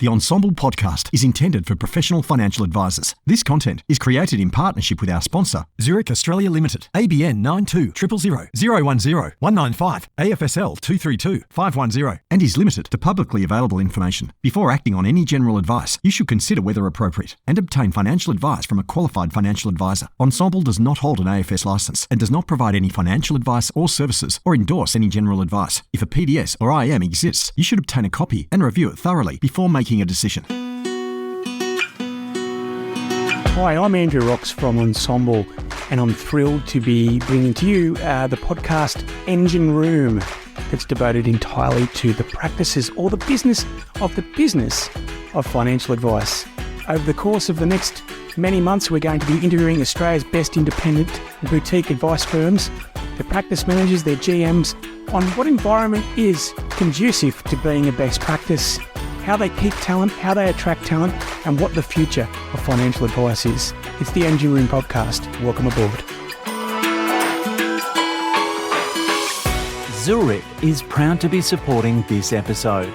The Ensemble podcast is intended for professional financial advisors. This content is created in partnership with our sponsor, Zurich Australia Limited, ABN 92 000 010 195 AFSL 232 510, and is limited to publicly available information. Before acting on any general advice, you should consider whether appropriate and obtain financial advice from a qualified financial advisor. Ensemble does not hold an AFS licence and does not provide any financial advice or services or endorse any general advice. If a PDS or IM exists, you should obtain a copy and review it thoroughly before making a decision. Hi, I'm Andrew Rocks from Ensemble, and I'm thrilled to be bringing to you the podcast Engine Room that's devoted entirely to the practices or the business of financial advice. Over the course of the next many months, we're going to be interviewing Australia's best independent boutique advice firms, their practice managers, their GMs, on what environment is conducive to being a best practice, how they keep talent, how they attract talent, and what the future of financial advice is. It's the Engine Room podcast. Welcome aboard. Zurich is proud to be supporting this episode.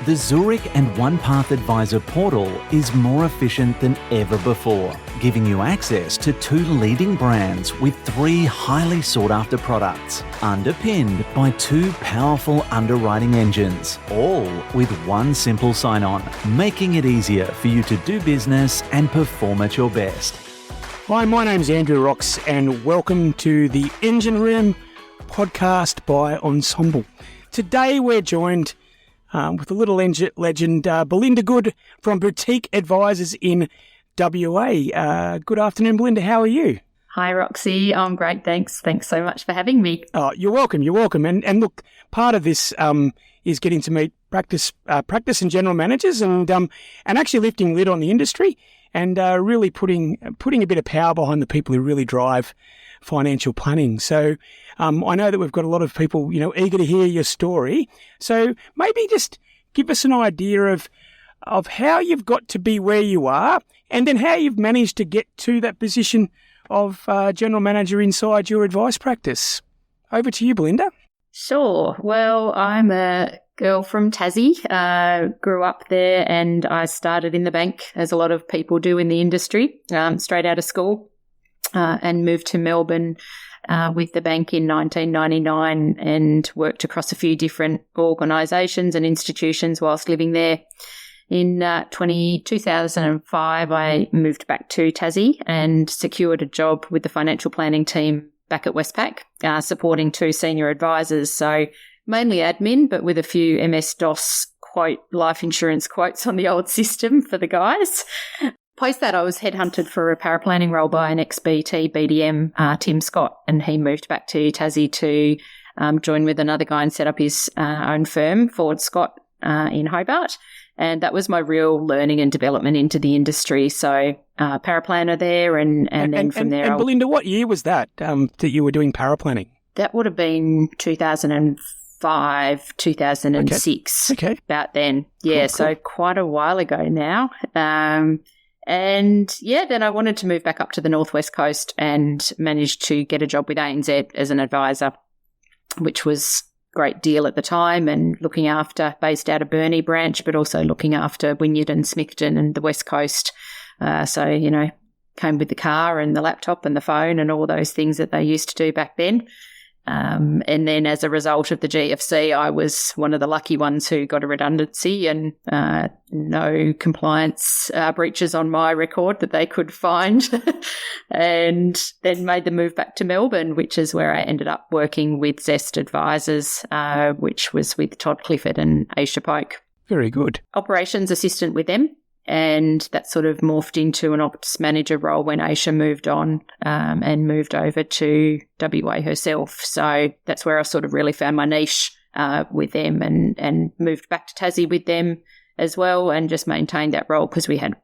The Zurich and OnePath Advisor portal is more efficient than ever before, giving you access to 2 leading brands with 3 highly sought-after products, underpinned by 2 powerful underwriting engines, all with 1 simple sign-on, making it easier for you to do business and perform at your best. Hi, my name's Andrew Rocks, and welcome to the Engine Room podcast by Ensemble. Today we're joined with a little legend, Belinda Good from Boutique Advisors in WA. Good afternoon, Belinda. How are you? Hi, Rocksy. I'm great, thanks. Thanks so much for having me. Oh, you're welcome. You're welcome. And look, part of this is getting to meet practice and general managers, and actually lifting the lid on the industry, and really putting a bit of power behind the people who really drive financial planning. So I know that we've got a lot of people, eager to hear your story. So maybe just give us an idea of how you've got to be where you are, and then how you've managed to get to that position of general manager inside your advice practice. Over to you, Belinda. Sure. Well, I'm a girl from Tassie, grew up there, and I started in the bank, as a lot of people do in the industry, straight out of school. And moved to Melbourne with the bank in 1999 and worked across a few different organisations and institutions whilst living there. In 2005, I moved back to Tassie and secured a job with the financial planning team back at Westpac, supporting 2 senior advisors. So mainly admin, but with a few MS-DOS life insurance quotes on the old system for the guys. Post that, I was headhunted for a paraplanning role by an ex-BT BDM, Tim Scott, and he moved back to Tassie to join with another guy and set up his own firm, Ford Scott, in Hobart. And that was my real learning and development into the industry. So paraplanner there, and then from there... And Belinda, what year was that that you were doing paraplanning? That would have been 2005, 2006, okay. About then. Yeah, cool. So quite a while ago now. And then I wanted to move back up to the Northwest Coast and managed to get a job with ANZ as an advisor, which was a great deal at the time, and looking after, based out of Burnie branch, but also looking after Wynyard and Smithton and the West Coast. So, came with the car and the laptop and the phone and all those things that they used to do back then. And then as a result of the GFC, I was one of the lucky ones who got a redundancy, and no compliance breaches on my record that they could find, and then made the move back to Melbourne, which is where I ended up working with Zest Advisors, which was with Todd Clifford and Aisha Poke. Very good. Operations assistant with them. And that sort of morphed into an ops manager role when Aisha moved on and moved over to WA herself. So that's where I sort of really found my niche with them, and moved back to Tassie with them as well, and just maintained that role because we had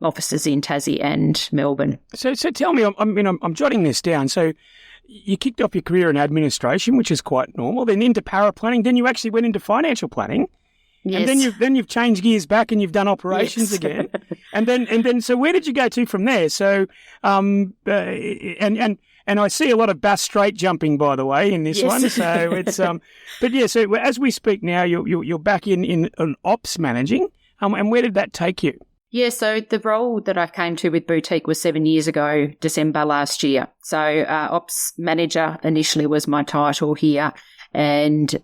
offices in Tassie and Melbourne. So tell me, I'm jotting this down. So you kicked off your career in administration, which is quite normal, then into paraplanning, then you actually went into financial planning. Yes. And then you've changed gears back and you've done operations again. And then so where did you go to from there? So and I see a lot of Bass Strait jumping, by the way, in this one. So it's but yeah. So as we speak now, you're back in an ops managing. And where did that take you? Yeah, so the role that I came to with Boutique was 7 years ago, December last year. So Ops Manager initially was my title here. And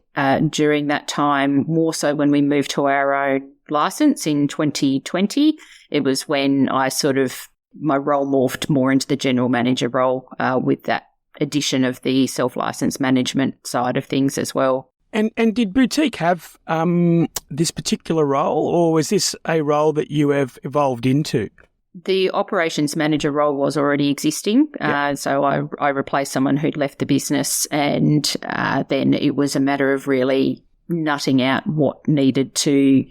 during that time, more so when we moved to our own license in 2020, it was when my role morphed more into the general manager role with that addition of the self-license management side of things as well. And did Boutique have this particular role, or was this a role that you have evolved into? The operations manager role was already existing, Yep. so I replaced someone who'd left the business, and then it was a matter of really nutting out what needed to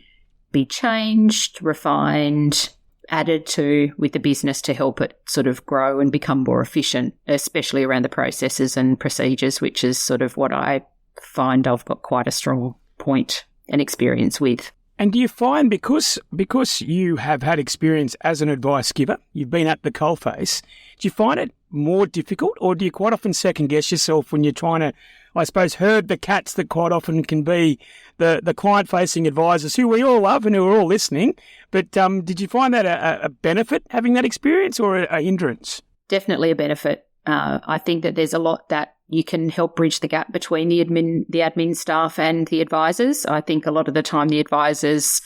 be changed, refined, added to with the business to help it sort of grow and become more efficient, especially around the processes and procedures, which is sort of what I find I've got quite a strong point and experience with. And do you find because you have had experience as an advice giver, you've been at the coalface, do you find it more difficult, or do you quite often second guess yourself when you're trying to, I suppose, herd the cats that quite often can be the client-facing advisors who we all love and who are all listening? But did you find that a benefit having that experience, or a hindrance? Definitely a benefit. I think that there's a lot that you can help bridge the gap between the admin staff and the advisors. I think a lot of the time the advisors,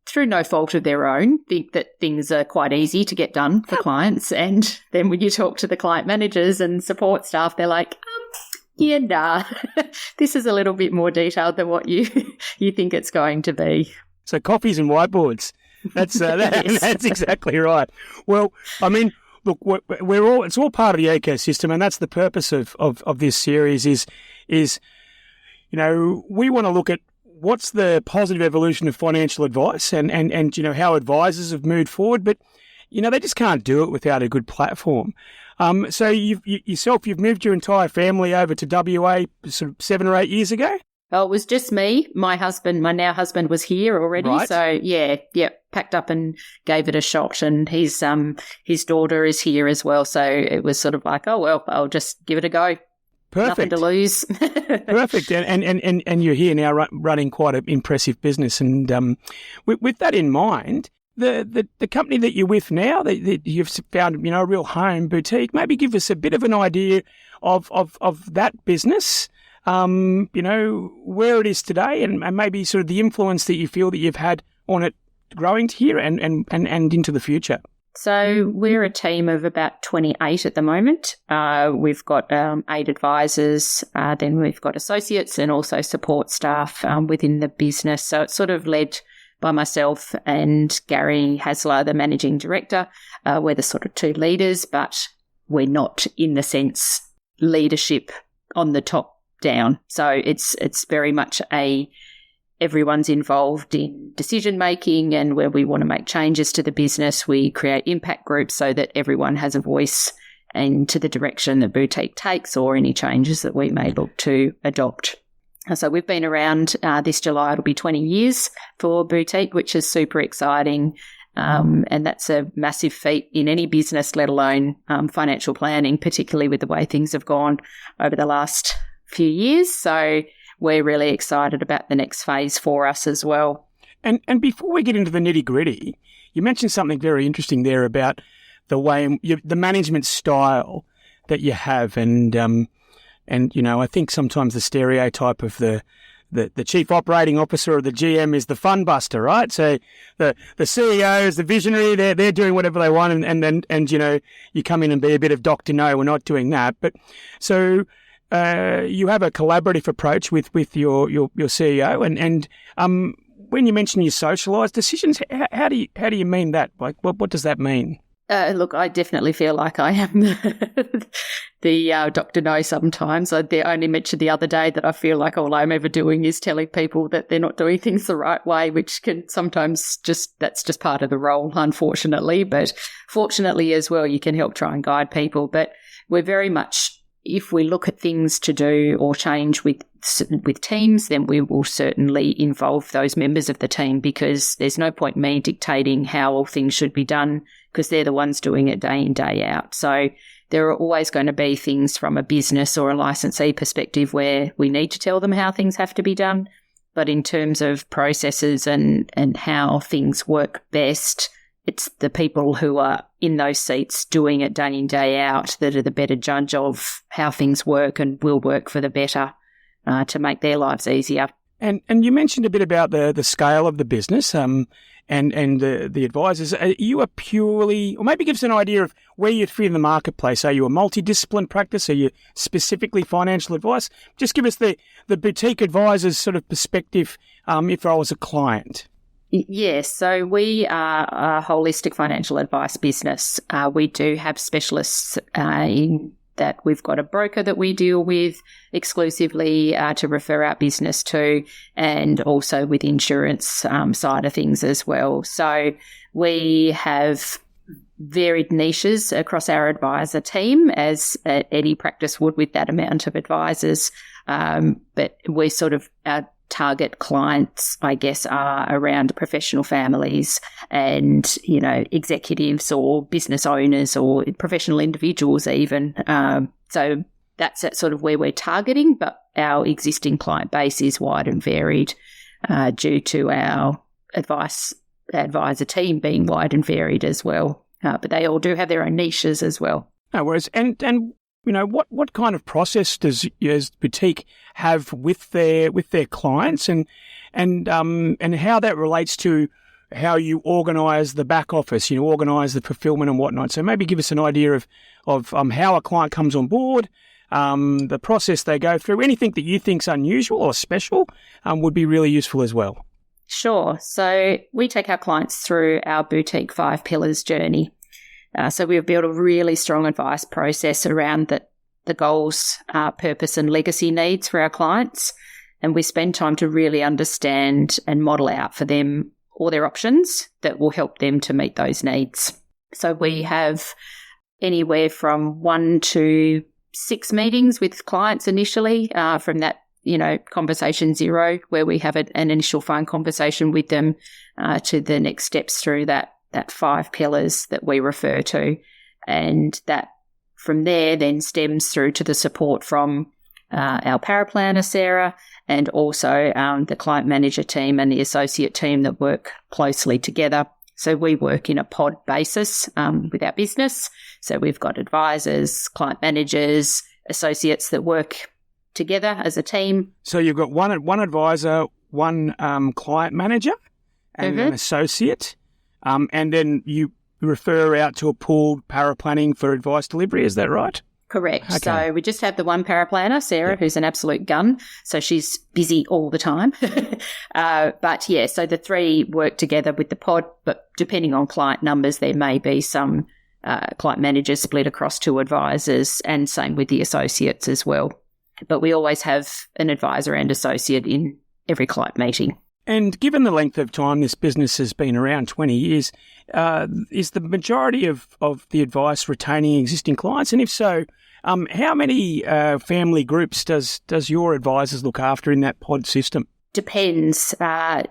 through no fault of their own, think that things are quite easy to get done for clients. And then when you talk to the client managers and support staff, they're like, yeah, nah, this is a little bit more detailed than what you think it's going to be. So coffees and whiteboards. That's Yes. That's exactly right. Well, I mean, look, it's all part of the ecosystem, and that's the purpose of this series is, we want to look at what's the positive evolution of financial advice and how advisors have moved forward, but, they just can't do it without a good platform. So you've moved your entire family over to WA sort of 7 or 8 years ago? Oh, it was just me. My now husband was here already. Right. So packed up and gave it a shot, and his daughter is here as well. So it was sort of like, oh, well, I'll just give it a go. Perfect. Nothing to lose. Perfect. And you're here now running quite an impressive business. And with that in mind, the company that you're with now, that you've found, a real home, Boutique, maybe give us a bit of an idea of that business, where it is today, and maybe sort of the influence that you feel that you've had on it growing to here and into the future. So we're a team of about 28 at the moment. We've got 8 advisors, then we've got associates and also support staff within the business. So it's sort of led by myself and Gary Hasler, the managing director. We're the sort of 2 leaders, but we're not, in the sense, leadership on the top down. So it's very much everyone's involved in decision making, and where we want to make changes to the business, we create impact groups so that everyone has a voice into the direction that Boutique takes, or any changes that we may look to adopt. So we've been around this July, it'll be 20 years for Boutique, which is super exciting. And that's a massive feat in any business, let alone financial planning, particularly with the way things have gone over the last few years. So we're really excited about the next phase for us as well. And before we get into the nitty-gritty, you mentioned something very interesting there about the way the management style that you have, and I think sometimes the stereotype of the chief operating officer or the GM is the fun buster, right? So the CEO is the visionary. They're doing whatever they want, and you come in and be a bit of Dr. No, we're not doing that. But so you have a collaborative approach with your CEO, and when you mention you socialise decisions, how do you mean that? Like, what does that mean? Look, I definitely feel like I am the Dr. No sometimes. I only mentioned the other day that I feel like all I'm ever doing is telling people that they're not doing things the right way, which can sometimes that's just part of the role, unfortunately. But fortunately as well, you can help try and guide people. But we're very much, if we look at things to do or change with teams, then we will certainly involve those members of the team, because there's no point me dictating how all things should be done, because they're the ones doing it day in, day out. So there are always going to be things from a business or a licensee perspective where we need to tell them how things have to be done. But in terms of processes and how things work best, it's the people who are in those seats doing it day in, day out that are the better judge of how things work and will work for the better to make their lives easier. And you mentioned a bit about the scale of the business and the advisors. Are you a purely, or maybe give us an idea of where you fit in the marketplace. Are you a multidiscipline practice? Are you specifically financial advice? Just give us the boutique advisors sort of perspective if I was a client. Yes, so we are a holistic financial advice business. We do have specialists in that we've got a broker that we deal with exclusively to refer our business to, and also with insurance side of things as well. So we have varied niches across our advisor team, as any practice would with that amount of advisors. But we sort of, our target clients, I guess, are around professional families and, executives or business owners or professional individuals even. So that's sort of where we're targeting, but our existing client base is wide and varied due to our advisor team being wide and varied as well. But they all do have their own niches as well. No worries. And what kind of process does boutique have with their clients, and how that relates to how you organise the back office, organise the fulfilment and whatnot. So maybe give us an idea of how a client comes on board, the process they go through. Anything that you think's unusual or special would be really useful as well. Sure. So we take our clients through our boutique 5 pillars journey. So we've built a really strong advice process around the goals, purpose and legacy needs for our clients. And we spend time to really understand and model out for them all their options that will help them to meet those needs. So we have anywhere from 1 to 6 meetings with clients initially from that, conversation zero, where we have an initial phone conversation with them to the next steps through that 5 pillars that we refer to. And that from there then stems through to the support from our paraplanner, Sarah, and also the client manager team and the associate team that work closely together. So we work in a pod basis with our business. So we've got advisors, client managers, associates that work together as a team. So you've got one advisor, one client manager, and an associate, and then you refer out to a pooled paraplanning for advice delivery. Is that right? Correct. Okay. So we just have the one paraplanner, Sarah, who's an absolute gun. So she's busy all the time. But yeah, so the 3 work together with the pod, but depending on client numbers, there may be some client managers split across 2 advisors, and same with the associates as well. But we always have an advisor and associate in every client meeting. And given the length of time this business has been around, 20 years, is the majority of the advice retaining existing clients? And if so, how many family groups does your advisors look after in that pod system? Depends.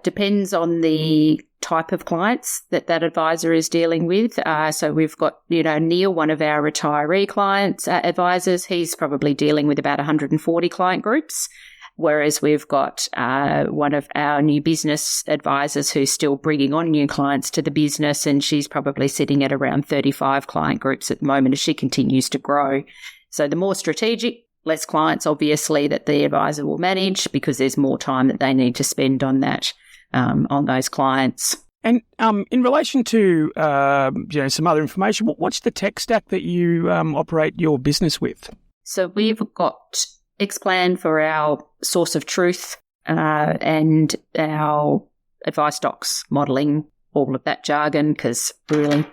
Depends on the type of clients that advisor is dealing with. So we've got, Neil, one of our retiree clients, advisors, he's probably dealing with about 140 client groups. Whereas we've got one of our new business advisors who's still bringing on new clients to the business, and she's probably sitting at around 35 client groups at the moment as she continues to grow. So the more strategic, less clients, obviously, that the advisor will manage, because there's more time that they need to spend on that, on those clients. And in relation to some other information, what's the tech stack that you operate your business with? So we've got Xplan for our source of truth and our advice docs, modelling, all of that jargon, because really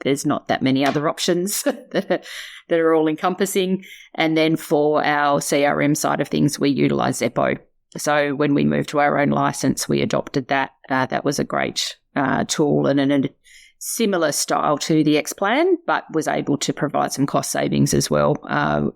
there's not that many other options that are all encompassing. And then for our CRM side of things, we utilise Xeppo. So when we moved to our own licence, we adopted that. That was a great tool and a similar style to the Xplan, but was able to provide some cost savings as well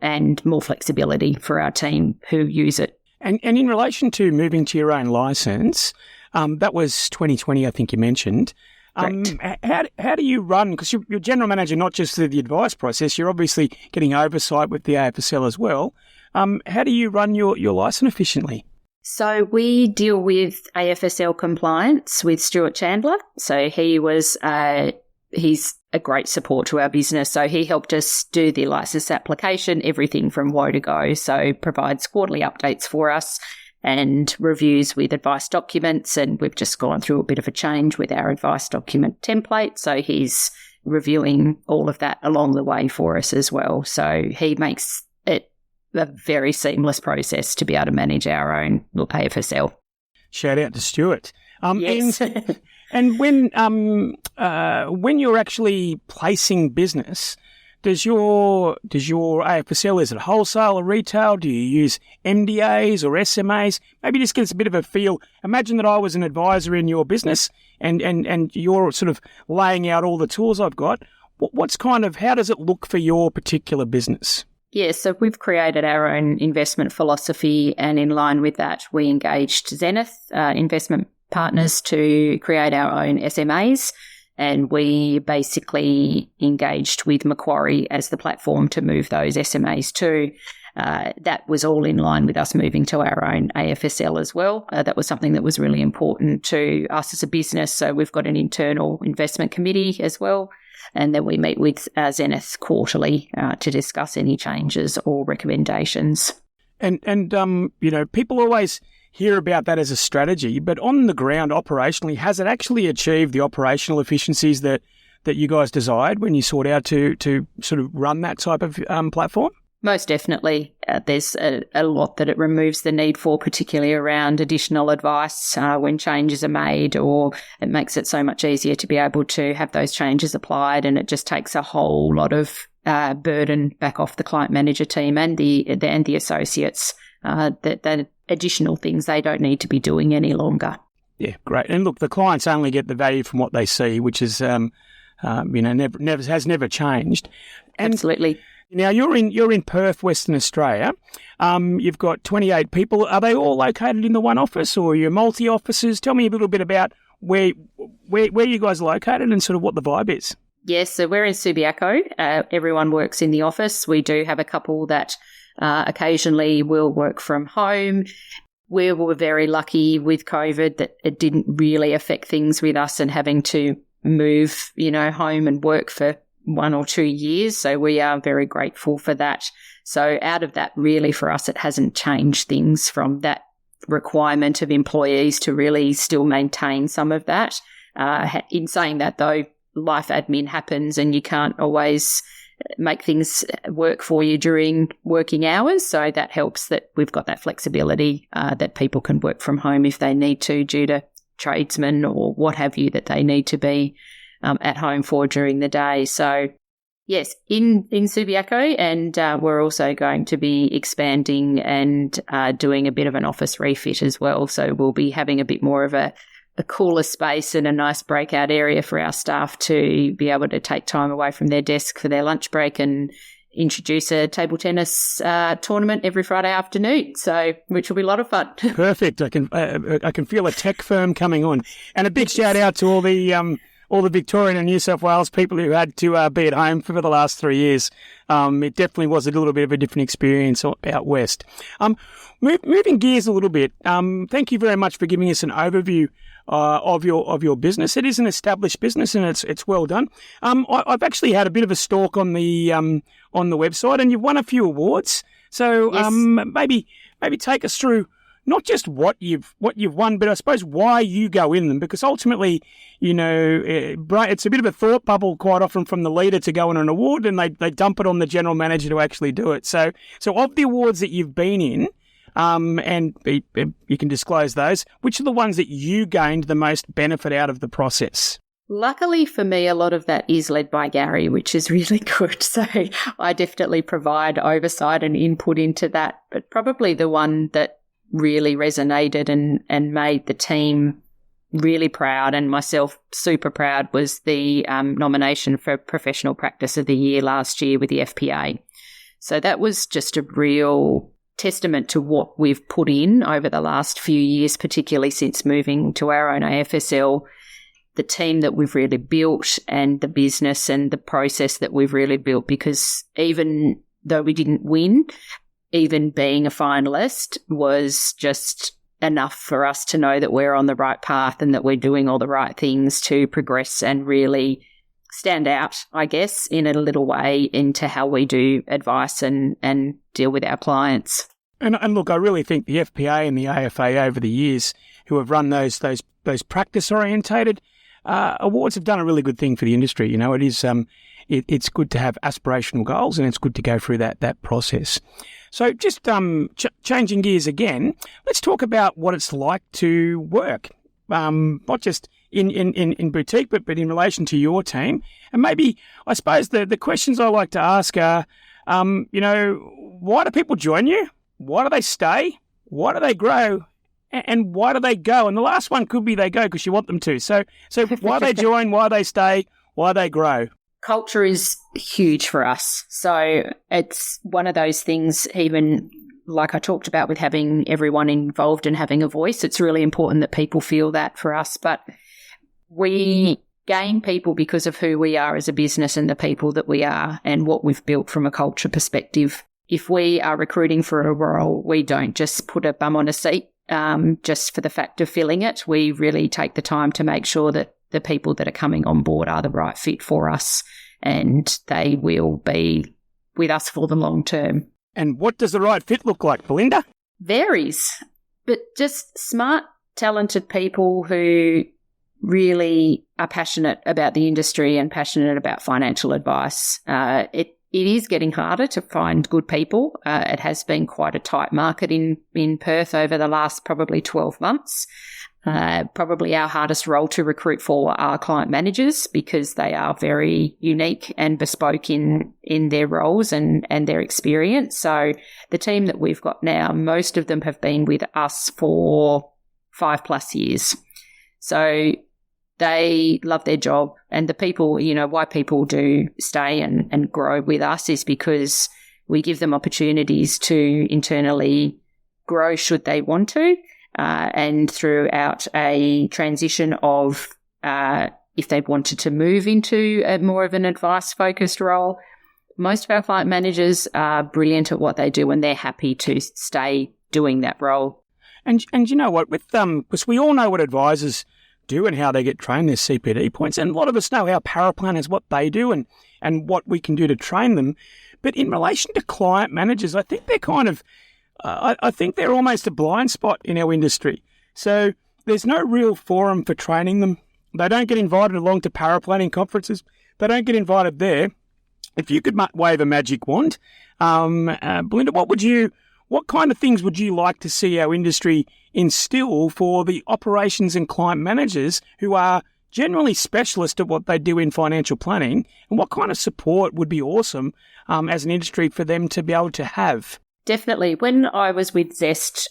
and more flexibility for our team who use it. And in relation to moving to your own licence, that was 2020, I think you mentioned. How do you run, because you're general manager, not just through the advice process, you're obviously getting oversight with the AFSL as well. How do you run your licence efficiently? So we deal with AFSL compliance with Stuart Chandler. So he's a great support to our business. So he helped us do the license application, everything from woe to go. So provides quarterly updates for us and reviews with advice documents. And we've just gone through a bit of a change with our advice document template. So he's reviewing all of that along the way for us as well. So he makes it a very seamless process to be able to manage our own AFSL. Shout out to Stuart. Yes. And when you're actually placing business, does your AFSL, is it wholesale or retail? Do you use MDAs or SMAs? Maybe just give us a bit of a feel. Imagine that I was an advisor in your business and you're sort of laying out all the tools I've got. How does it look for your particular business? Yeah, so we've created our own investment philosophy, and in line with that, we engaged Zenith investment partners to create our own SMAs, and we basically engaged with Macquarie as the platform to move those SMAs to. That was all in line with us moving to our own AFSL as well. That was something that was really important to us as a business, so we've got an internal investment committee as well. And then we meet with Zenith quarterly to discuss any changes or recommendations. And people always hear about that as a strategy, but on the ground operationally, has it actually achieved the operational efficiencies that you guys desired when you sought out to sort of run that type of platform? Most definitely. There's a lot that it removes the need for, particularly around additional advice when changes are made, or it makes it so much easier to be able to have those changes applied, and it just takes a whole lot of burden back off the client manager team and the associates, that additional things they don't need to be doing any longer. Yeah, great. And look, the clients only get the value from what they see, which is never changed. And absolutely. Now, you're in Perth, Western Australia. You've got 28 people. Are they all located in the one office, or are you multi-offices? Tell me a little bit about where you guys are located and sort of what the vibe is. Yes, so we're in Subiaco. Everyone works in the office. We do have a couple that occasionally will work from home. We were very lucky with COVID that it didn't really affect things with us and having to move, home and work for 1 or 2 years. So we are very grateful for that. So out of that, really for us, it hasn't changed things from that requirement of employees to really still maintain some of that. In saying that, though, life admin happens and you can't always make things work for you during working hours. So that helps that we've got that flexibility that people can work from home if they need to, due to tradesmen or what have you that they need to be at home for during the day. So yes, in Subiaco, and we're also going to be expanding and doing a bit of an office refit as well. So we'll be having a bit more of a cooler space and a nice breakout area for our staff to be able to take time away from their desk for their lunch break and introduce a table tennis tournament every Friday afternoon. So, which will be a lot of fun. Perfect. I can feel a tech firm coming on, and a big shout out to all the Victorian and New South Wales people who had to be at home for the last 3 years. It definitely was a little bit of a different experience out west. Moving gears a little bit, thank you very much for giving us an overview of your business. It is an established business, and it's well done. I've actually had a bit of a stalk on the website, and you've won a few awards. So yes. Maybe take us through not just what you've won, but I suppose why you go in them, because ultimately, it's a bit of a thought bubble quite often from the leader to go in an award, and they dump it on the general manager to actually do it. So of the awards that you've been in, and you can disclose those, which are the ones that you gained the most benefit out of the process? Luckily for me, a lot of that is led by Gary, which is really good. So I definitely provide oversight and input into that. But probably the one that really resonated and made the team really proud and myself super proud was the nomination for Professional Practice of the Year last year with the FPA. So that was just a real testament to what we've put in over the last few years, particularly since moving to our own AFSL, the team that we've really built and the business and the process that we've really built, because even though we didn't win, even being a finalist was just enough for us to know that we're on the right path and that we're doing all the right things to progress and really stand out, I guess, in a little way into how we do advice and deal with our clients. And look, I really think the FPA and the AFA over the years who have run those practice-orientated awards have done a really good thing for the industry. You know, it is it's good to have aspirational goals, and it's good to go through that process. So just changing gears again, let's talk about what it's like to work, not just in boutique, but in relation to your team. And maybe, I suppose, the questions I like to ask are, why do people join you? Why do they stay? Why do they grow? And why do they go? And the last one could be they go because you want them to. So why they join, why they stay, why they grow? Culture is huge for us. So it's one of those things, even like I talked about with having everyone involved and having a voice, it's really important that people feel that for us. But we gain people because of who we are as a business and the people that we are and what we've built from a culture perspective. If we are recruiting for a role, we don't just put a bum on a seat just for the fact of filling it. We really take the time to make sure that the people that are coming on board are the right fit for us and they will be with us for the long term. And what does the right fit look like, Belinda? Varies, but just smart, talented people who really are passionate about the industry and passionate about financial advice. It is getting harder to find good people. It has been quite a tight market in Perth over the last probably 12 months. Probably our hardest role to recruit for are client managers because they are very unique and bespoke in their roles and their experience. So the team that we've got now, most of them have been with us for 5+ years. So they love their job, and the people, why people do stay and grow with us is because we give them opportunities to internally grow should they want to, and throughout a transition of if they wanted to move into a more of an advice-focused role. Most of our client managers are brilliant at what they do, and they're happy to stay doing that role. And you know what, because we all know what advisors do and how they get trained, their CPD points, and a lot of us know how paraplanners, what they do and what we can do to train them. But in relation to client managers, I think they're kind of, I think they're almost a blind spot in our industry. So there's no real forum for training them. They don't get invited along to paraplanning conferences. They don't get invited there. If you could wave a magic wand, Belinda, what kind of things would you like to see our industry instill for the operations and client managers who are generally specialist at what they do in financial planning? And what kind of support would be awesome as an industry for them to be able to have? Definitely. When I was with Zest,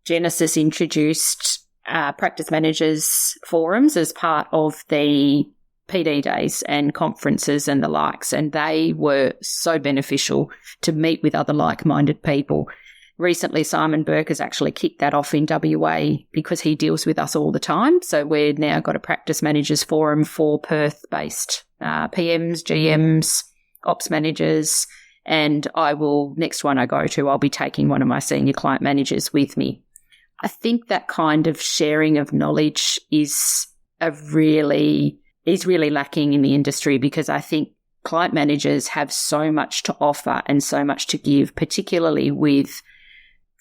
Genesis introduced practice managers forums as part of the PD days and conferences and the likes, and they were so beneficial to meet with other like-minded people. Recently, Simon Burke has actually kicked that off in WA because he deals with us all the time. So we've now got a practice managers forum for Perth-based PMs, GMs, ops managers, and next one I go to, I'll be taking one of my senior client managers with me. I think that kind of sharing of knowledge is really lacking in the industry, because I think client managers have so much to offer and so much to give, particularly with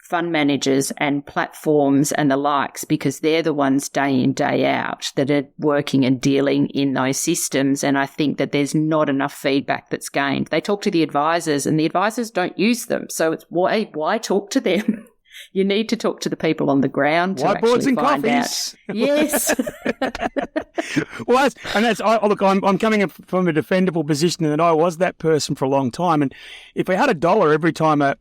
fund managers and platforms and the likes, because they're the ones day in, day out that are working and dealing in those systems. And I think that there's not enough feedback that's gained. They talk to the advisors and the advisors don't use them. So it's why talk to them? You need to talk to the people on the ground to whiteboards actually and find coffees. Out. Yes. Well, look, I'm coming from a defendable position, and I was that person for a long time. And if we had $1 every time a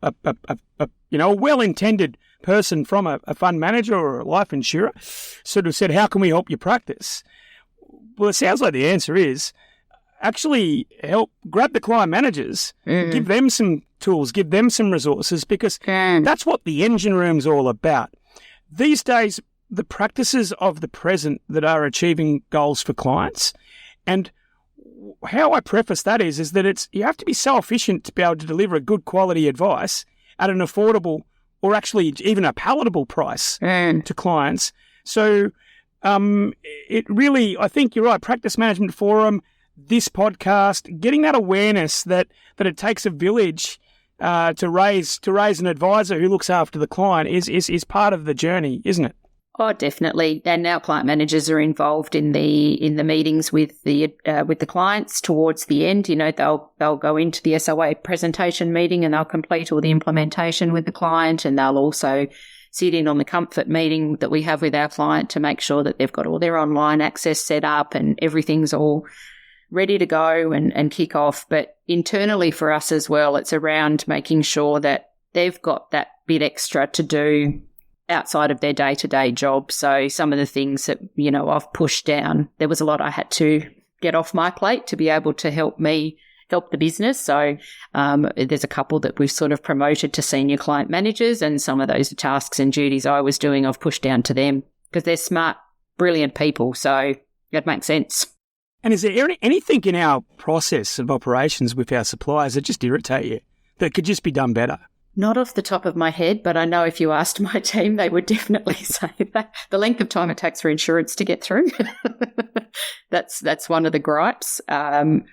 well-intended person from a fund manager or a life insurer sort of said, "How can we help your practice?" Well, it sounds like the answer is actually help grab the client managers, give them some tools, give them some resources, because that's what the engine room's all about. These days, the practices of the present that are achieving goals for clients, and how I preface that is that you have to be so efficient to be able to deliver a good quality advice at an affordable or actually even a palatable price to clients. So it really, I think you're right, Practice Management Forum, this podcast, getting that awareness that it takes a village to raise an advisor who looks after the client is part of the journey, isn't it? Oh, definitely. And now client managers are involved in the meetings with the clients towards the end. You know, they'll go into the SOA presentation meeting and they'll complete all the implementation with the client, and they'll also sit in on the comfort meeting that we have with our client to make sure that they've got all their online access set up and everything's all ready to go and kick off. But internally for us as well, it's around making sure that they've got that bit extra to do outside of their day-to-day job. So some of the things that, you know, I've pushed down, there was a lot I had to get off my plate to be able to help the business. So there's a couple that we've sort of promoted to senior client managers, and some of those tasks and duties I was doing, I've pushed down to them because they're smart, brilliant people. So it makes sense. And is there anything in our process of operations with our suppliers that just irritate you, that could just be done better? Not off the top of my head, but I know if you asked my team, they would definitely say that. The length of time it takes for insurance to get through. That's one of the gripes. And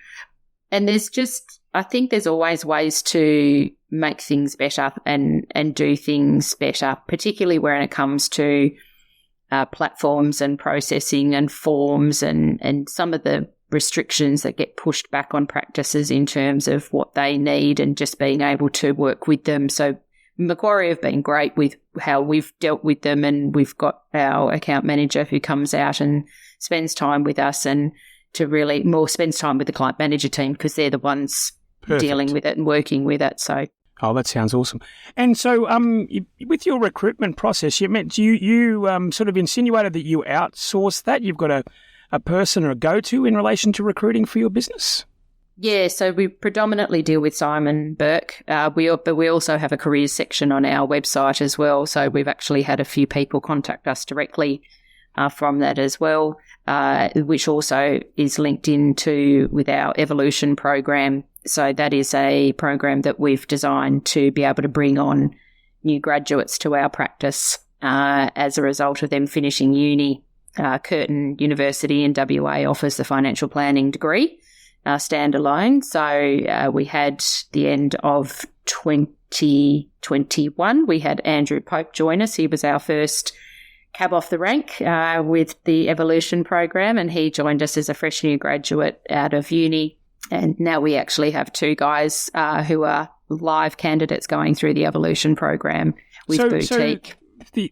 I think there's always ways to make things better and do things better, particularly when it comes to platforms and processing and forms and some of the restrictions that get pushed back on practices in terms of what they need and just being able to work with them. So Macquarie have been great with how we've dealt with them, and we've got our account manager who comes out and spends time with us and spends time with the client manager team because they're the ones dealing with it and working with it. So. Oh, that sounds awesome. And so with your recruitment process, you sort of insinuated that you outsource that. You've got a person or a go-to in relation to recruiting for your business? Yeah, so we predominantly deal with Simon Burke. But we also have a careers section on our website as well. So we've actually had a few people contact us directly from that as well, which also is linked into with our Evolution program. So that is a program that we've designed to be able to bring on new graduates to our practice as a result of them finishing uni. Curtin University in WA offers the financial planning degree standalone. So we had the end of 2021, we had Andrew Pope join us. He was our first cab off the rank with the Evolution program, and he joined us as a fresh new graduate out of uni. And now we actually have two guys who are live candidates going through the Evolution program with Boutique.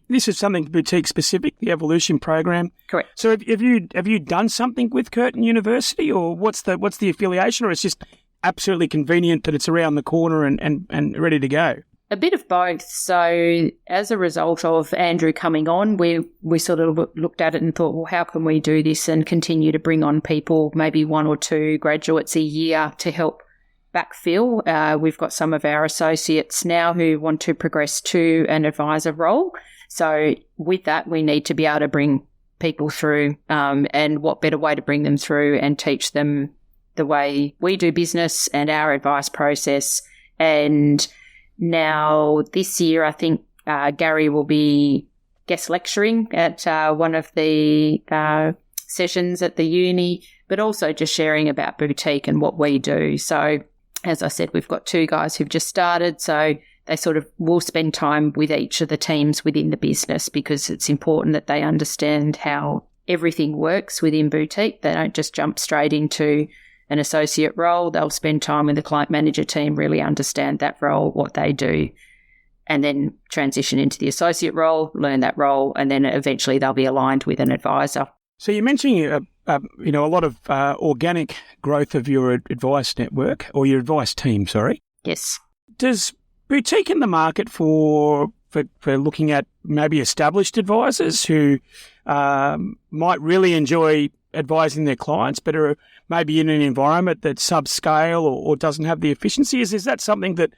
This is something boutique specific, the Evolution program. Correct. So have you done something with Curtin University, or what's the affiliation, or it's just absolutely convenient that it's around the corner and ready to go? A bit of both. So as a result of Andrew coming on, we sort of looked at it and thought, well, how can we do this and continue to bring on people, maybe one or two graduates a year to help backfill. We've got some of our associates now who want to progress to an advisor role. So with that, we need to be able to bring people through, and what better way to bring them through and teach them the way we do business and our advice process. And now this year, I think Gary will be guest lecturing at one of the sessions at the uni, but also just sharing about boutique and what we do. So as I said, we've got two guys who've just started, so they sort of will spend time with each of the teams within the business because it's important that they understand how everything works within boutique. They don't just jump straight into an associate role. They'll spend time with the client manager team, really understand that role, what they do, and then transition into the associate role, learn that role, and then eventually they'll be aligned with an advisor. So you're mentioning a lot of organic growth of your advice network, or your advice team, sorry. Yes. Does boutique in the market for looking at maybe established advisors who might really enjoy advising their clients, but are maybe in an environment that's subscale or doesn't have the efficiency? Is that something that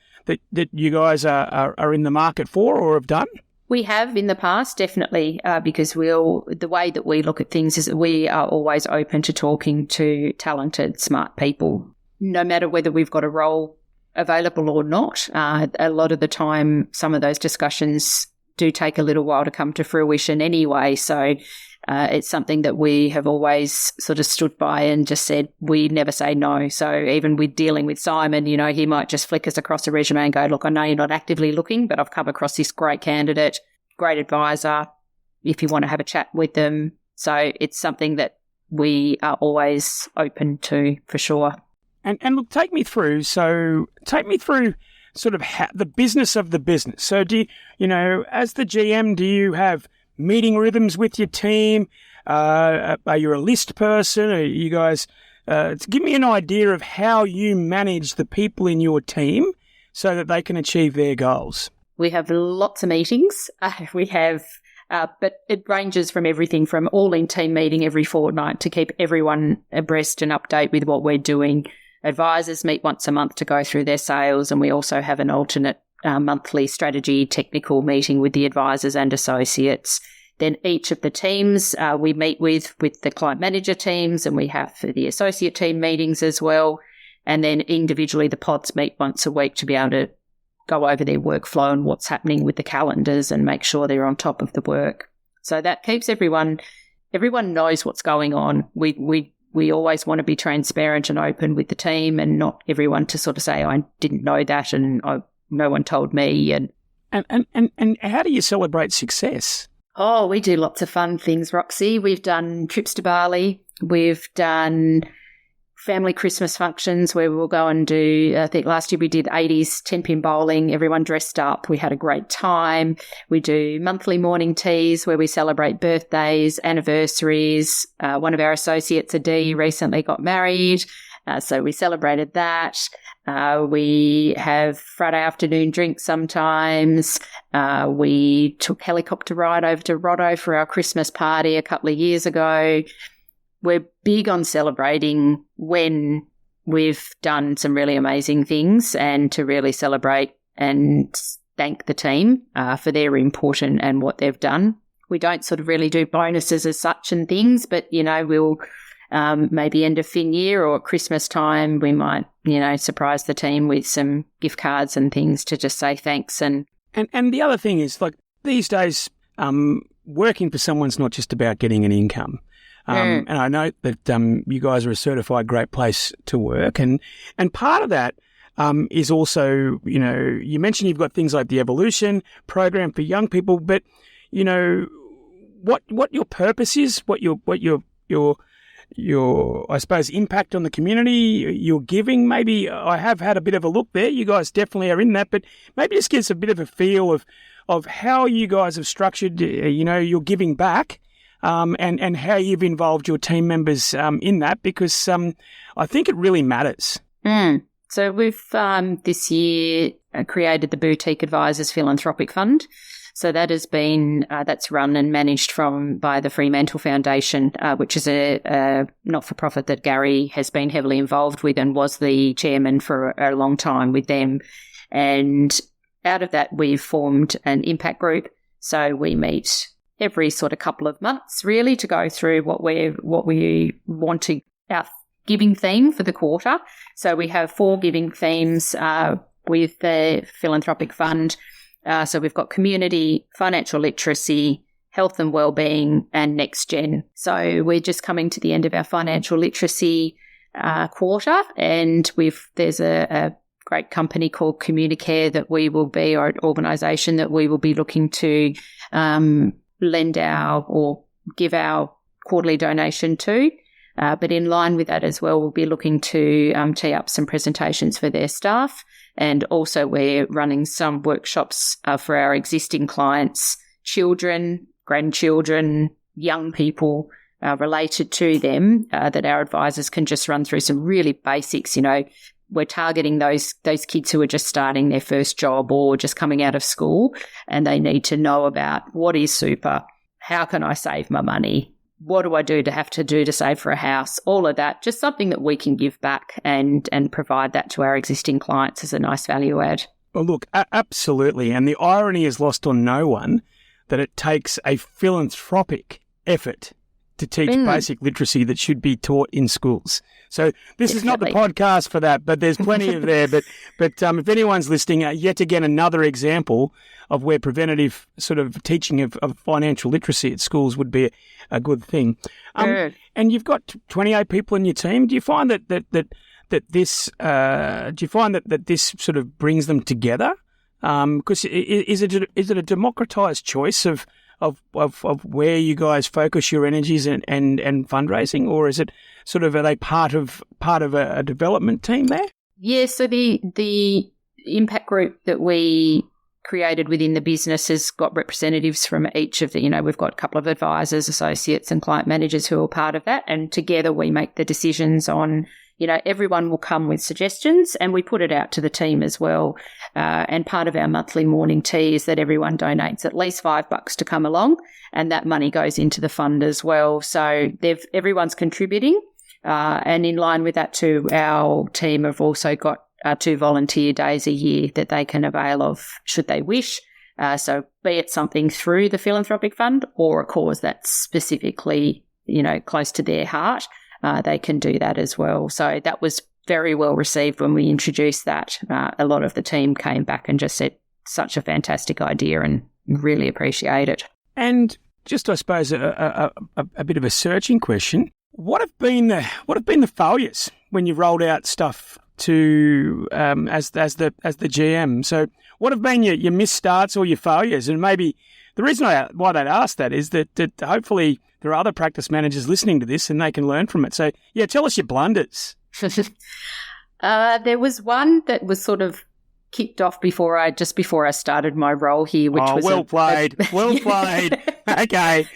you guys are in the market for or have done? We have in the past, definitely, because the way that we look at things is that we are always open to talking to talented, smart people, no matter whether we've got a role available or not. A lot of the time, some of those discussions do take a little while to come to fruition anyway. So it's something that we have always sort of stood by and just said we never say no. So even with dealing with Simon, you know, he might just flick us across a resume and go, look, I know you're not actively looking, but I've come across this great candidate, great advisor, if you want to have a chat with them. So it's something that we are always open to, for sure. And look, take me through sort of the business of the business. So you know, as the GM, do you have meeting rhythms with your team? Are you a list person? Are you guys, give me an idea of how you manage the people in your team so that they can achieve their goals. We have lots of meetings. But it ranges from everything from all-in team meeting every fortnight to keep everyone abreast and update with what we're doing. Advisors meet once a month to go through their sales, and we also have an alternate monthly strategy technical meeting with the advisors and associates. Then each of the teams we meet with the client manager teams, and we have the associate team meetings as well. And then individually the pods meet once a week to be able to go over their workflow and what's happening with the calendars and make sure they're on top of the work. So that keeps everyone knows what's going on. We always want to be transparent and open with the team, and not everyone to sort of say, I didn't know that and no one told me. And how do you celebrate success? Oh, we do lots of fun things, Rocksy. We've done trips to Bali. We've done family Christmas functions where we'll go and do, I think last year we did 80s 10-pin bowling, everyone dressed up. We had a great time. We do monthly morning teas where we celebrate birthdays, anniversaries. One of our associates, Adi, recently got married, so we celebrated that. We have Friday afternoon drinks sometimes. We took helicopter ride over to Rodo for our Christmas party a couple of years ago. We're big on celebrating when we've done some really amazing things, and to really celebrate and thank the team for their input and what they've done. We don't sort of really do bonuses as such and things, but, you know, we'll maybe end of fin year or at Christmas time, we might, you know, surprise the team with some gift cards and things to just say thanks. And the other thing is, like, these days, working for someone's not just about getting an income. And I know that you guys are a certified great place to work. And part of that is also, you know, you mentioned you've got things like the Evolution program for young people, but, you know, what your purpose is, what your I suppose impact on the community, your giving. Maybe I have had a bit of a look there. You guys definitely are in that, but maybe just give us a bit of a feel of how you guys have structured, you know, your giving back. And how you've involved your team members in that, because I think it really matters. So we've this year created the Boutique Advisors Philanthropic Fund. So that has been that's run and managed by the Fremantle Foundation, which is a not-for-profit that Gary has been heavily involved with and was the chairman for a long time with them. And out of that, we've formed an impact group. So we meet every sort of couple of months, really, to go through what we want to, our giving theme for the quarter. So we have 4 giving themes with the philanthropic fund. So we've got community, financial literacy, health and wellbeing, and next gen. So we're just coming to the end of our financial literacy quarter, and there's a great company called Communicare that we will be, or an organisation that we will be looking to lend or give our quarterly donation to. But in line with that as well, we'll be looking to tee up some presentations for their staff. And also we're running some workshops for our existing clients, children, grandchildren, young people related to them, that our advisors can just run through some really basics. You know, we're targeting those kids who are just starting their first job or just coming out of school, and they need to know about what is super, how can I save my money, what do I do to save for a house, all of that, just something that we can give back and provide that to our existing clients as a nice value add. Well, look, absolutely. And the irony is lost on no one that it takes a philanthropic effort to teach basic literacy that should be taught in schools. So this is not the podcast for that, but there's plenty of there. But if anyone's listening, yet again, another example of where preventative sort of teaching of financial literacy at schools would be a good thing. And you've got 28 people in your team. Do you find that this sort of brings them together? Because is it a democratized choice of where you guys focus your energies and fundraising, or is it sort of, are they part of a development team there? Yeah, so the impact group that we created within the business has got representatives from each of the, we've got a couple of advisors, associates and client managers who are part of that, and together we make the decisions on, everyone will come with suggestions and we put it out to the team as well. And part of our monthly morning tea is that everyone donates at least $5 to come along, and that money goes into the fund as well. So everyone's contributing. And in line with that too, our team have also got 2 volunteer days a year that they can avail of should they wish. So be it something through the philanthropic fund or a cause that's specifically, close to their heart, they can do that as well. So that was very well received when we introduced that. A lot of the team came back and just said, such a fantastic idea and really appreciate it. And just, I suppose, a bit of a searching question. What have been the failures when you rolled out stuff to as the GM? So what have been your misstarts or your failures? And maybe the reason why they'd ask that is that hopefully there are other practice managers listening to this and they can learn from it. So yeah, tell us your blunders. There was one that was sort of kicked off before I started my role here, which was well played. Okay.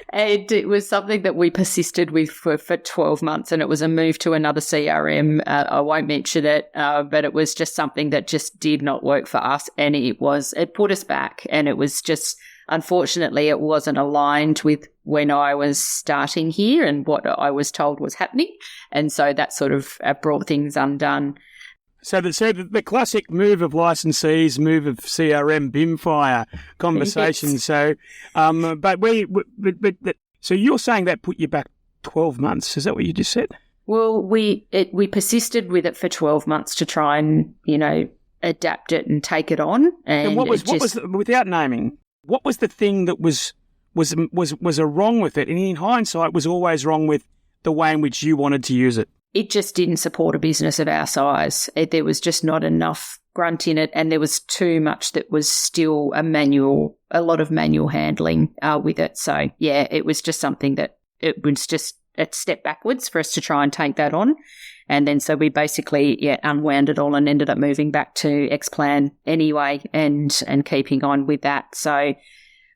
And it was something that we persisted with for 12 months, and it was a move to another CRM. I won't mention it, but it was just something that just did not work for us, and it put us back, and it was just, unfortunately, it wasn't aligned with when I was starting here and what I was told was happening, and so that sort of brought things undone. So the classic move of licensees, move of CRM, BIMfire conversation. Yes. So, so you're saying that put you back 12 months? Is that what you just said? Well, we persisted with it for 12 months to try and adapt it and take it on. And what was without naming? What was the thing that was a wrong with it? And in hindsight, was always wrong with the way in which you wanted to use it. It just didn't support a business of our size. There was just not enough grunt in it, and there was too much that was still a lot of manual handling with it. So, yeah, it was just something that it was just a step backwards for us to try and take that on. And then so we basically, unwound it all and ended up moving back to Xplan anyway and keeping on with that. So,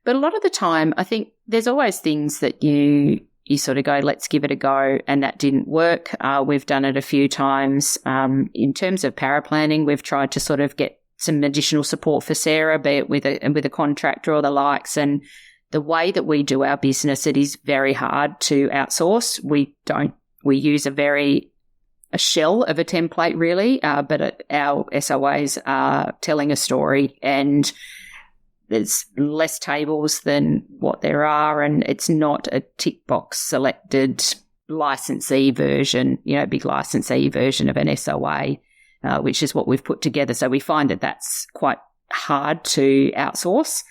but a lot of the time, I think there's always things that you sort of go, let's give it a go, and that didn't work. We've done it a few times. In terms of paraplanning, we've tried to sort of get some additional support for Sarah, be it with a contractor or the likes. And the way that we do our business, it is very hard to outsource. We use a shell of a template really, but our SOAs are telling a story, and there's less tables than what there are, and it's not a tick box selected licensee version, big licensee version of an SOA, which is what we've put together. So we find that that's quite hard to outsource.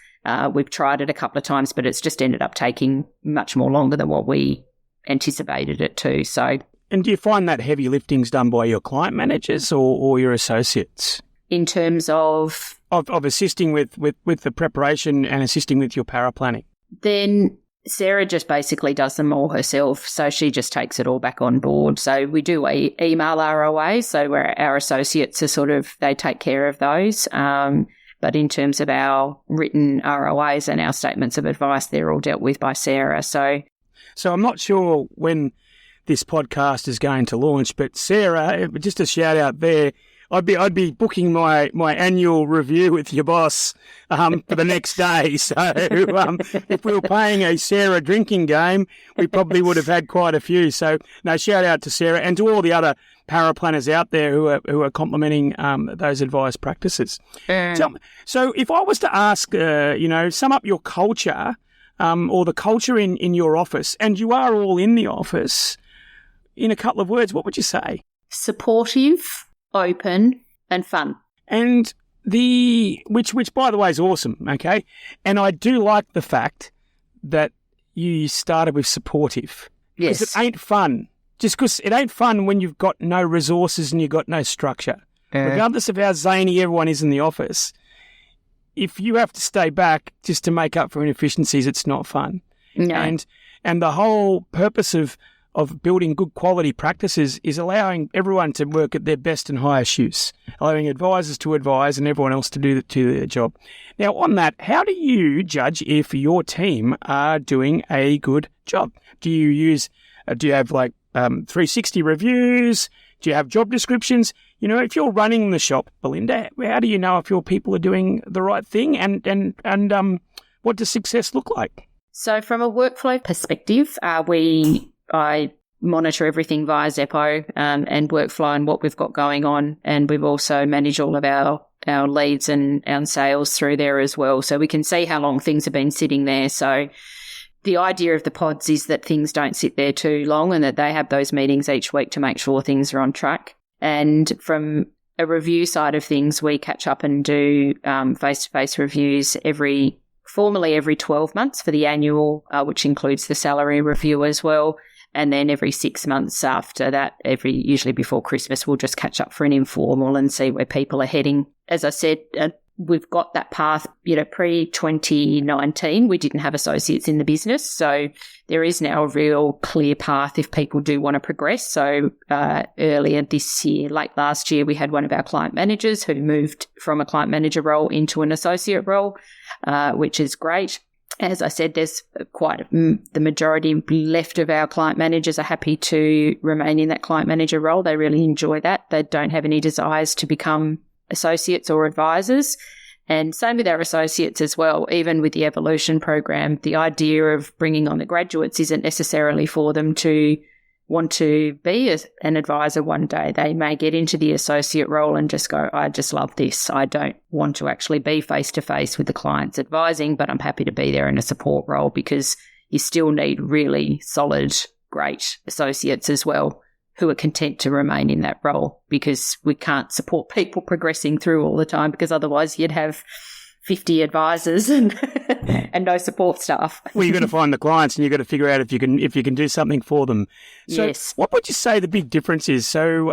We've tried it a couple of times, but it's just ended up taking much more longer than what we anticipated it to. So, and do you find that heavy lifting's done by your client managers or your associates? In terms of assisting with the preparation and assisting with your paraplanning? Then Sarah just basically does them all herself, so she just takes it all back on board. So we do email ROAs, so where our associates are they take care of those. But in terms of our written ROAs and our statements of advice, they're all dealt with by Sarah. So I'm not sure when this podcast is going to launch, but Sarah, just a shout out there, I'd be booking my annual review with your boss for the next day. So if we were playing a Sarah drinking game, we probably would have had quite a few. So no, shout out to Sarah and to all the other paraplanners out there who are complementing those advice practices. So if I was to ask, sum up your culture or the culture in your office, and you are all in the office, in a couple of words, what would you say? Supportive, open, and fun. And which by the way is awesome, okay? And I do like the fact that you started with supportive. Yes. Because it ain't fun. Just because it ain't fun when you've got no resources and you've got no structure. Regardless of how zany everyone is in the office, if you have to stay back just to make up for inefficiencies, it's not fun. No. And the whole purpose of building good quality practices is allowing everyone to work at their best and highest use, allowing advisors to advise and everyone else to do their job. Now, on that, how do you judge if your team are doing a good job? Do you have like 360 reviews? Do you have job descriptions? You know, if you're running the shop, Belinda, how do you know if your people are doing the right thing, and what does success look like? So from a workflow perspective, I monitor everything via Xeppo and workflow and what we've got going on, and we've also managed all of our leads and our sales through there as well, so we can see how long things have been sitting there. So the idea of the pods is that things don't sit there too long and that they have those meetings each week to make sure things are on track. And from a review side of things, we catch up and do face-to-face reviews formally every 12 months for the annual, which includes the salary review as well. And then every 6 months after that, usually before Christmas, we'll just catch up for an informal and see where people are heading. As I said, we've got that path, pre-2019, we didn't have associates in the business. So there is now a real clear path if people do want to progress. So earlier this year, late last year, we had one of our client managers who moved from a client manager role into an associate role, which is great. As I said, there's the majority left of our client managers are happy to remain in that client manager role. They really enjoy that. They don't have any desires to become associates or advisors. And same with our associates as well. Even with the evolution program, the idea of bringing on the graduates isn't necessarily for them to want to be an advisor one day. They may get into the associate role and just go, I just love this. I don't want to actually be face-to-face with the clients advising, but I'm happy to be there in a support role, because you still need really solid, great associates as well who are content to remain in that role, because we can't support people progressing through all the time, because otherwise you'd have 50 advisors and no support staff. Well, you've got to find the clients and you've got to figure out if you can do something for them. So yes. What would you say the big difference is? So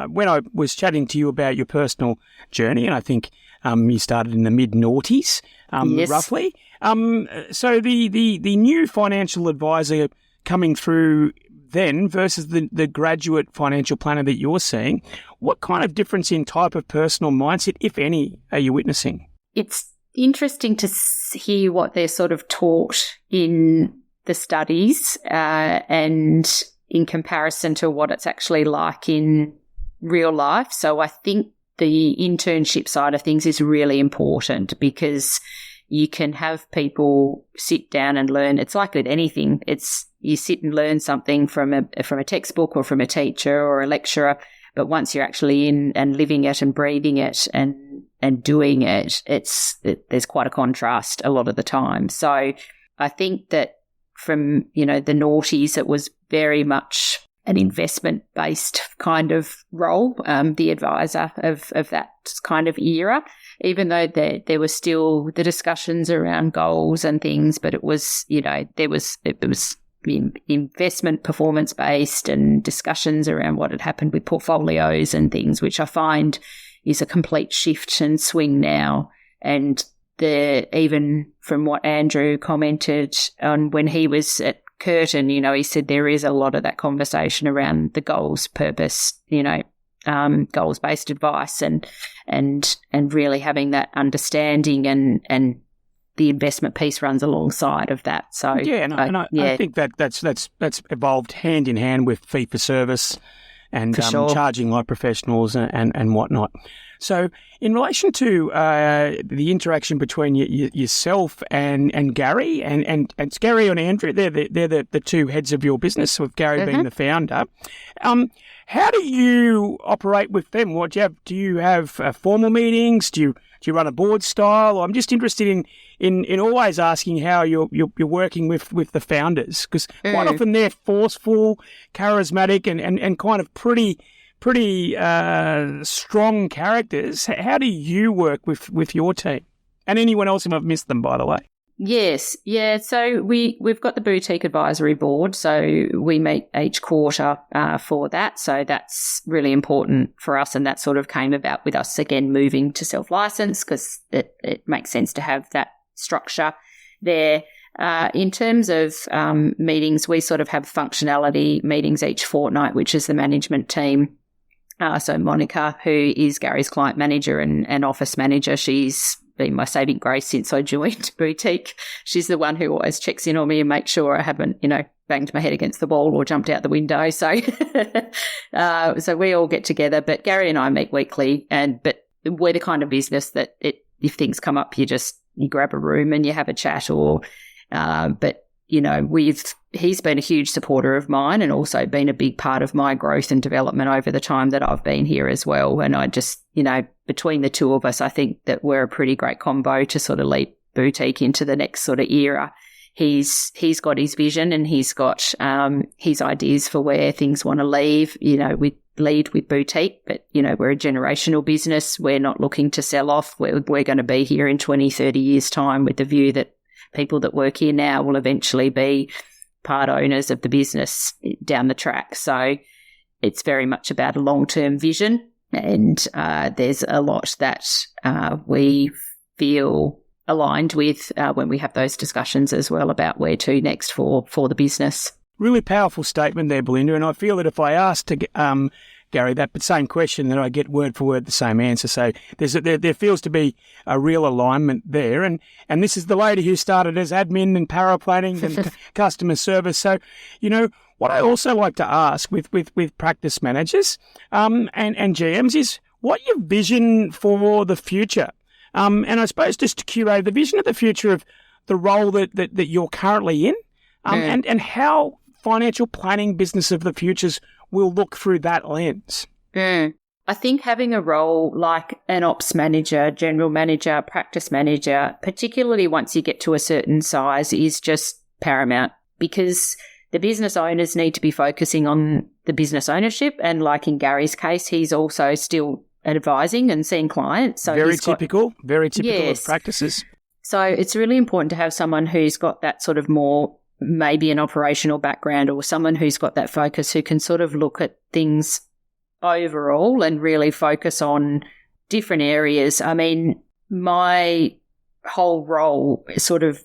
when I was chatting to you about your personal journey, and I think you started in the mid-noughties, yes. roughly. So the new financial advisor coming through then versus the graduate financial planner that you're seeing, what kind of difference in type of personal mindset, if any, are you witnessing? It's interesting to hear what they're sort of taught in the studies and in comparison to what it's actually like in real life. So I think the internship side of things is really important, because you can have people sit down and learn. It's like with anything. You sit and learn something from a textbook or from a teacher or a lecturer, but once you're actually in and living it and breathing it and doing it, there's quite a contrast a lot of the time. So I think that from, the noughties, it was very much an investment-based kind of role, the advisor of that kind of era, even though there were still the discussions around goals and things, but it was, it was investment performance-based and discussions around what had happened with portfolios and things, which I find is a complete shift and swing now. And even from what Andrew commented on when he was at Curtin, he said there is a lot of that conversation around the goals, purpose, goals-based advice and really having that understanding and the investment piece runs alongside of that. So I think that's evolved hand in hand with fee for service and sure. Charging like professionals and whatnot. So in relation to the interaction between yourself and Gary and it's Gary and Andrew, they're the two heads of your business, with Gary being the founder. How do you operate with them? What do you have? Do you have formal meetings? Do you run a board style? Or I'm just interested in always asking how you're working with the founders, because quite often they're forceful, charismatic, and kind of pretty strong characters. How do you work with your team? And anyone else if I've missed them, by the way. Yes. Yeah. So we've got the boutique advisory board. So we meet each quarter for that. So that's really important for us. And that sort of came about with us, again, moving to self-license, because it makes sense to have that structure there. In terms of meetings, we sort of have functionality meetings each fortnight, which is the management team. So Monica, who is Gary's client manager and office manager, she's been my saving grace since I joined Boutique. She's the one who always checks in on me and makes sure I haven't, banged my head against the wall or jumped out the window. So, so we all get together, but Gary and I meet weekly, but we're the kind of business that if things come up, you grab a room and you have a chat but he's been a huge supporter of mine and also been a big part of my growth and development over the time that I've been here as well. And I just, between the two of us, I think that we're a pretty great combo to sort of lead Boutique into the next sort of era. He's got his vision and he's got his ideas for where things want to lead. We lead with Boutique, but, we're a generational business. We're not looking to sell off. We're going to be here in 20, 30 years' time with the view that people that work here now will eventually be part owners of the business down the track. So it's very much about a long-term vision, and there's a lot that we feel aligned with when we have those discussions as well about where to next for the business. Really powerful statement there, Belinda, and I feel that if I asked Gary that same question, then I get word for word the same answer. So there feels to be a real alignment there. And this is the lady who started as admin and power planning and customer service. So, what I also like to ask with practice managers and GMs is what your vision for the future. And I suppose just to curate the vision of the future of the role that you're currently in and how financial planning business of the futures will look through that lens. I think having a role like an ops manager, general manager, practice manager, particularly once you get to a certain size, is just paramount, because the business owners need to be focusing on the business ownership. And like in Gary's case, he's also still advising and seeing clients. So very typical yes. of practices. So it's really important to have someone who's got that sort of more maybe an operational background, or someone who's got that focus, who can sort of look at things overall and really focus on different areas. I mean, my whole role sort of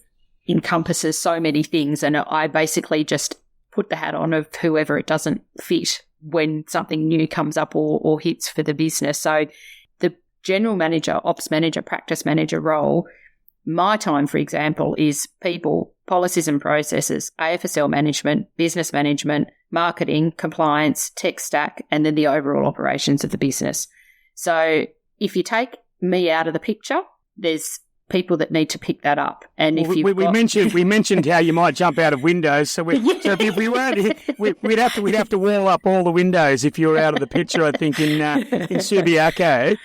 encompasses so many things, and I basically just put the hat on of whoever it doesn't fit when something new comes up or hits for the business. So the general manager, ops manager, practice manager role, my time, for example, is people, policies and processes, AFSL management, business management, marketing, compliance, tech stack, and then the overall operations of the business. So if you take me out of the picture, there's people that need to pick that up. And well, if we mentioned how you might jump out of windows. So if we weren't, we'd have to wall up all the windows if you were out of the picture. I think in Subiaco.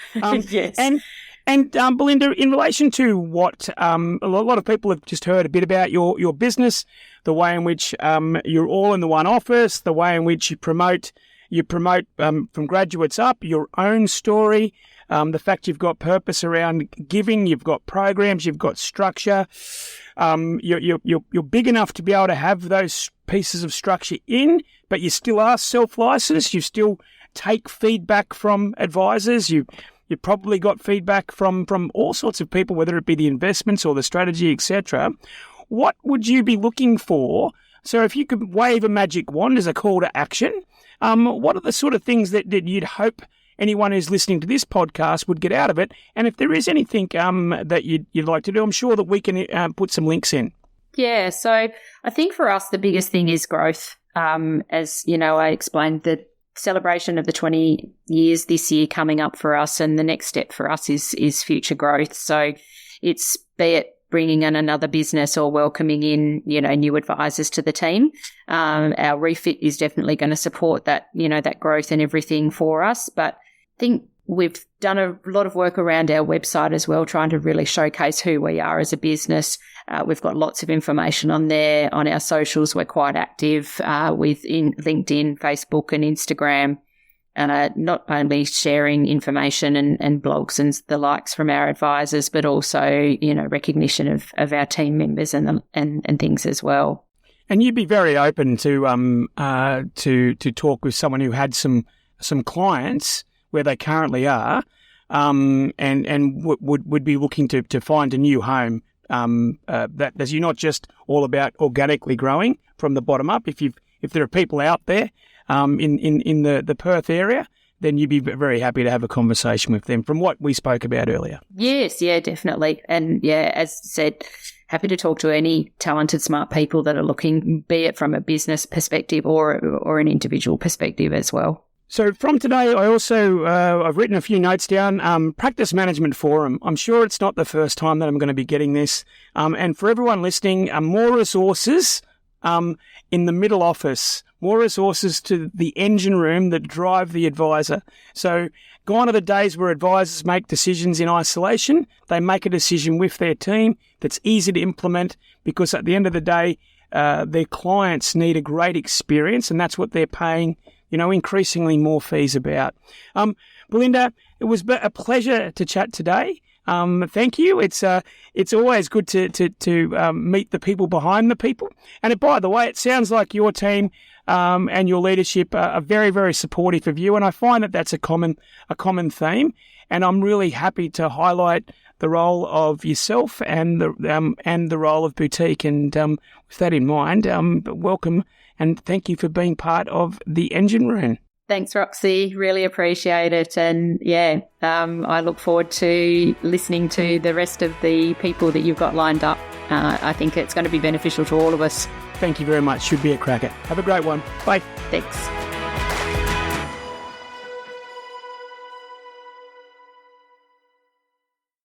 Yes. And Belinda, in relation to what a lot of people have just heard a bit about your business, the way in which you're all in the one office, the way in which you promote from graduates up, your own story, the fact you've got purpose around giving, you've got programs, you've got structure. You're big enough to be able to have those pieces of structure in, but you still are self-licensed. You still take feedback from advisors. You've probably got feedback from all sorts of people, whether it be the investments or the strategy, etc. What would you be looking for? So if you could wave a magic wand as a call to action, what are the sort of things that you'd hope anyone who's listening to this podcast would get out of it? And if there is anything that you'd like to do, I'm sure that we can put some links in. Yeah, so I think for us the biggest thing is growth. As you know, I explained the celebration of the 20 years this year coming up for us, and the next step for us is future growth. So it's be it bringing in another business or welcoming in, new advisors to the team. Our refit is definitely going to support that, that growth and everything for us. But I think We've done a lot of work around our website as well, trying to really showcase who we are as a business. We've got lots of information on there. On our socials, we're quite active within LinkedIn, Facebook and Instagram, and not only sharing information and blogs and the likes from our advisors, but also, recognition of our team members and things as well. And you'd be very open to talk with someone who had some clients where they currently are, and would be looking to find a new home. That you're not just all about organically growing from the bottom up. If there are people out there in the Perth area, then you'd be very happy to have a conversation with them from what we spoke about earlier. Yes, yeah, definitely. And as said, happy to talk to any talented, smart people that are looking, be it from a business perspective or an individual perspective as well. So from today, I also, I've written a few notes down, Practice Management Forum. I'm sure it's not the first time that I'm going to be getting this. And for everyone listening, more resources in the middle office, more resources to the engine room that drive the advisor. So gone are the days where advisors make decisions in isolation. They make a decision with their team that's easy to implement, because at the end of the day, their clients need a great experience, and that's what they're paying increasingly more fees about. Belinda, it was a pleasure to chat today. Thank you. It's always good to meet the people behind the people. And by the way, it sounds like your team and your leadership are very, very supportive of you. And I find that that's a common theme. And I'm really happy to highlight the role of yourself and the role of Boutique. And with that in mind, welcome and thank you for being part of the Engine Room. Thanks, Rocksy. Really appreciate it. And I look forward to listening to the rest of the people that you've got lined up. I think it's going to be beneficial to all of us. Thank you very much. Should be a cracker. Have a great one. Bye. Thanks.